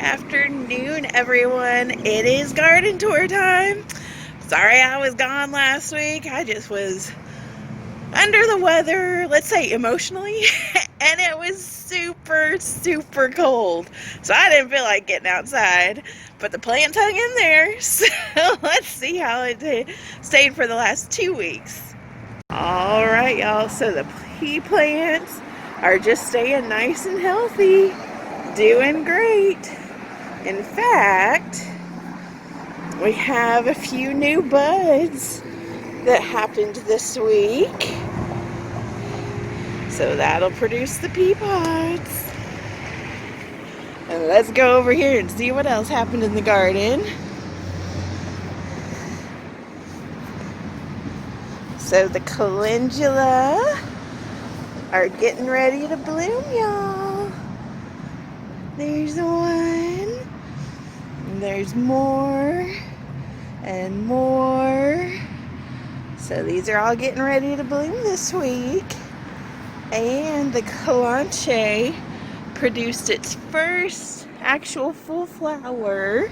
afternoon, everyone. It is garden tour time. Sorry I was gone last week. I just was under the weather, let's say emotionally, and it was super cold. So I didn't feel like getting outside, but the plants hung in there. So let's see how it stayed for the last 2 weeks. All right, y'all. So the pea plants are just staying nice and healthy, doing great. In fact, we have a few new buds that happened this week. So that'll produce the pea pods. And let's go over here and see what else happened in the garden. So the calendula are getting ready to bloom, y'all. There's one. And there's more. And more. So these are all getting ready to bloom this week. And the Kalanchoe produced its first actual full flower.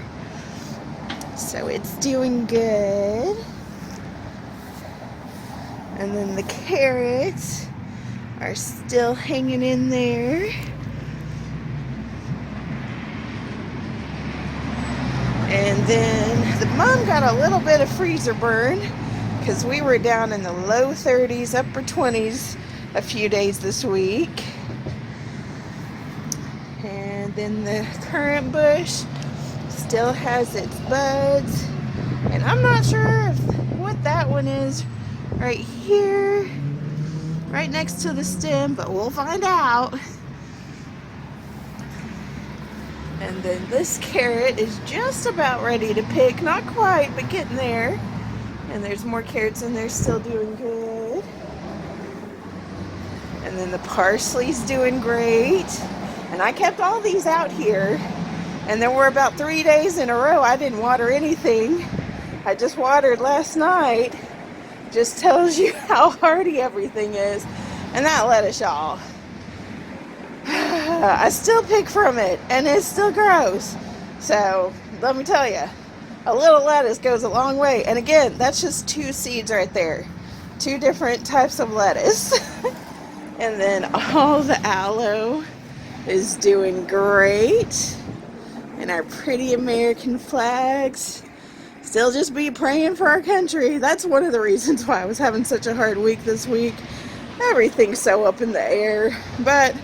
So it's doing good. And then the carrots are still hanging in there. And then the mom got a little bit of freezer burn because we were down in the low 30s, upper 20s a few days this week. And then the currant bush still has its buds. And I'm not sure what that one is right here, right next to the stem, but we'll find out. And then this carrot is just about ready to pick. Not quite, but getting there. And there's more carrots in there still doing good. And then the parsley's doing great. And I kept all these out here. And there were about 3 days in a row I didn't water anything. I just watered last night. Just tells you how hardy everything is. And that lettuce, y'all. I still pick from it, and it still grows. So, let me tell you, a little lettuce goes a long way. And again, that's just 2 seeds right there. 2 different types of lettuce. And then all the aloe is doing great. And our pretty American flags. Still just be praying for our country. That's one of the reasons why I was having such a hard week this week. Everything's so up in the air. But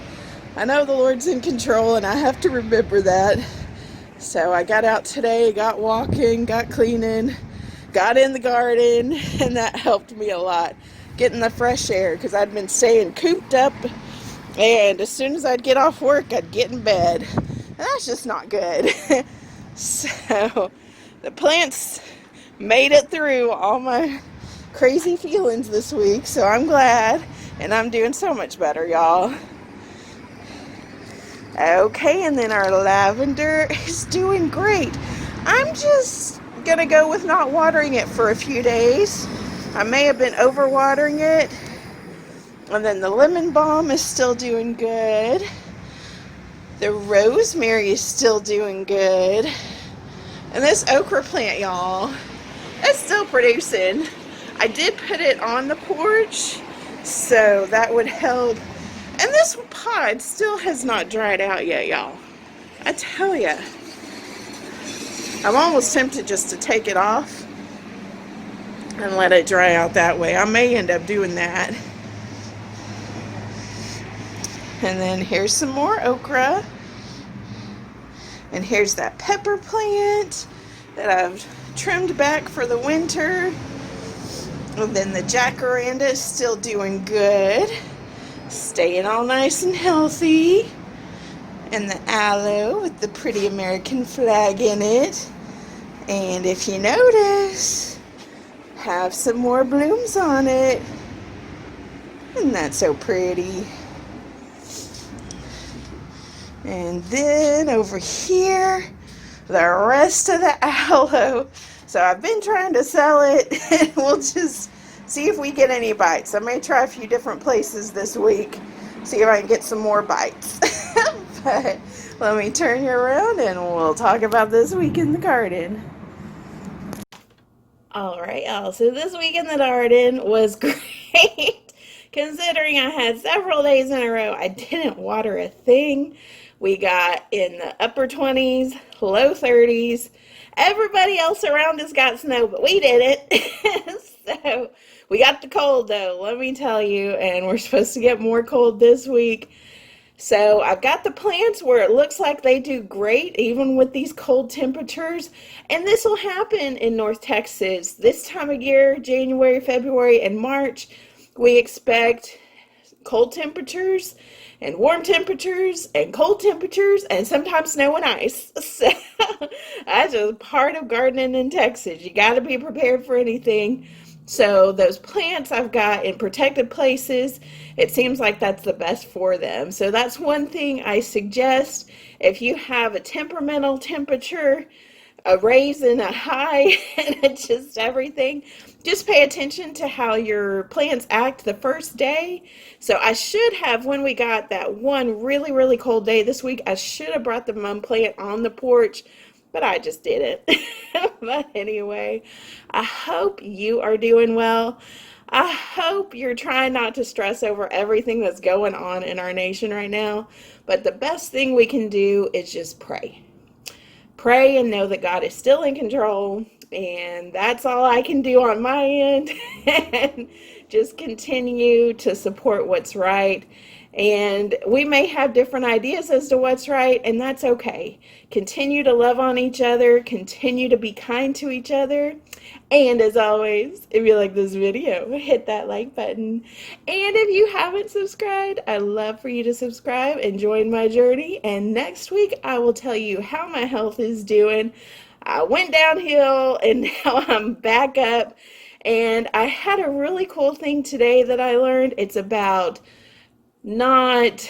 I know the Lord's in control, and I have to remember that. So I got out today, got walking, got cleaning, got in the garden, and that helped me a lot. Getting the fresh air, because I'd been staying cooped up, and as soon as I'd get off work, I'd get in bed. And that's just not good. So the plants made it through all my crazy feelings this week, so I'm glad, and I'm doing so much better, y'all. Okay, and then our lavender is doing great. I'm just gonna go with not watering it for a few days. I may have been overwatering it. And then the lemon balm is still doing good. The rosemary is still doing good. And this okra plant, y'all, it's still producing. I did put it on the porch, so that would help. And this pod still has not dried out yet, y'all. I tell ya. I'm almost tempted just to take it off and let it dry out that way. I may end up doing that. And then here's some more okra. And here's that pepper plant that I've trimmed back for the winter. And then the jacaranda is still doing good. Staying all nice and healthy. And the aloe with the pretty American flag in it. And if you notice, have some more blooms on it. Isn't that so pretty? And then over here, the rest of the aloe. So I've been trying to sell it, and we'll just see if we get any bites. I may try a few different places this week, see if I can get some more bites. But let me turn you around and we'll talk about this week in the garden. All right, y'all. So this week in the garden was great. Considering I had several days in a row, I didn't water a thing. We got in the upper 20s, low 30s. Everybody else around us got snow, but we didn't. So we got the cold though, let me tell you, and we're supposed to get more cold this week. So I've got the plants where it looks like they do great even with these cold temperatures. And this will happen in North Texas this time of year, January, February, and March. We expect cold temperatures and warm temperatures and cold temperatures and sometimes snow and ice. So that's just part of gardening in Texas. You got to be prepared for anything. So those plants I've got in protected places, it seems like that's the best for them. So that's one thing I suggest. If you have a temperamental temperature, a raise and a high, and just everything, just pay attention to how your plants act the first day. So I should have, when we got that one really, really cold day this week, I should have brought the mum plant on the porch, but I just didn't. But anyway, I hope you are doing well. I hope you're trying not to stress over everything that's going on in our nation right now. But the best thing we can do is just pray. Pray and know that God is still in control. And that's all I can do on my end. And just continue to support what's right. And we may have different ideas as to what's right, and that's okay. Continue to love on each other, continue to be kind to each other, and as always, if you like this video, hit that like button. And if you haven't subscribed, I'd love for you to subscribe and join my journey. And next week, I will tell you how my health is doing. I went downhill, and now I'm back up. And I had a really cool thing today that I learned. It's about not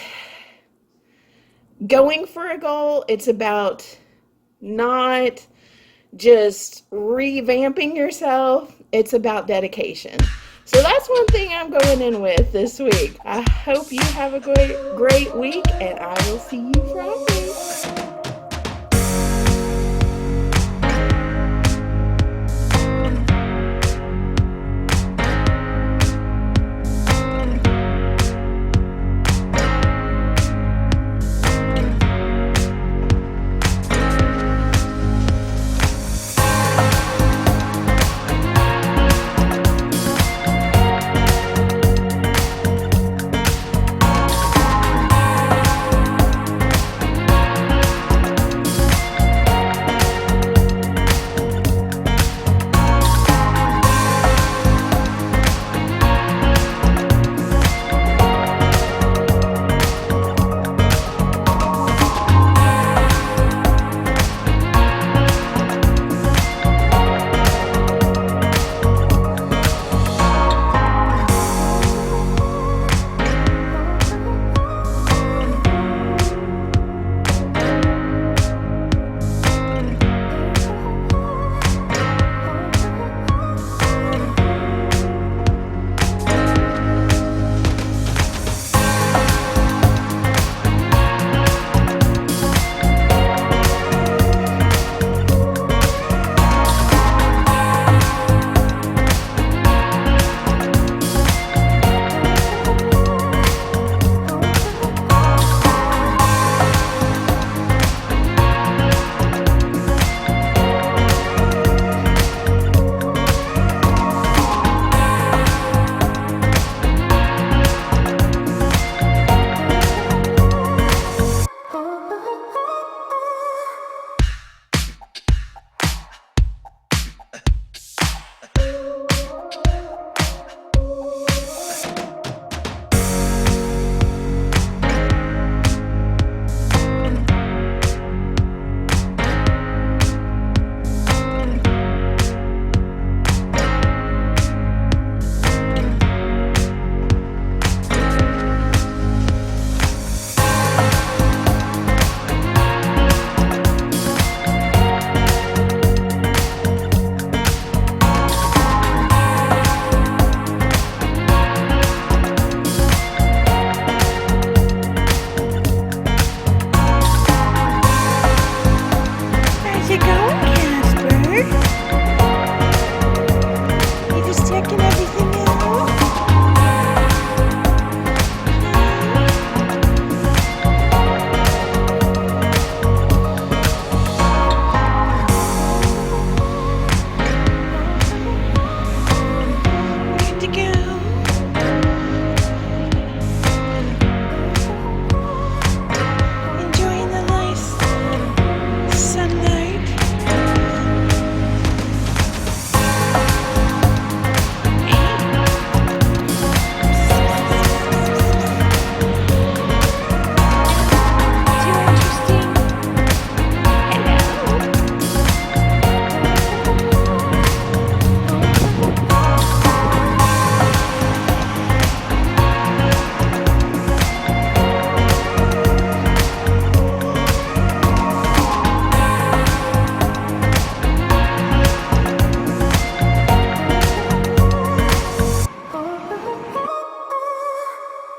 going for a goal. It's about not just revamping yourself. It's about dedication. So that's one thing I'm going in with this week. I hope you have a great week, and I will see you Friday.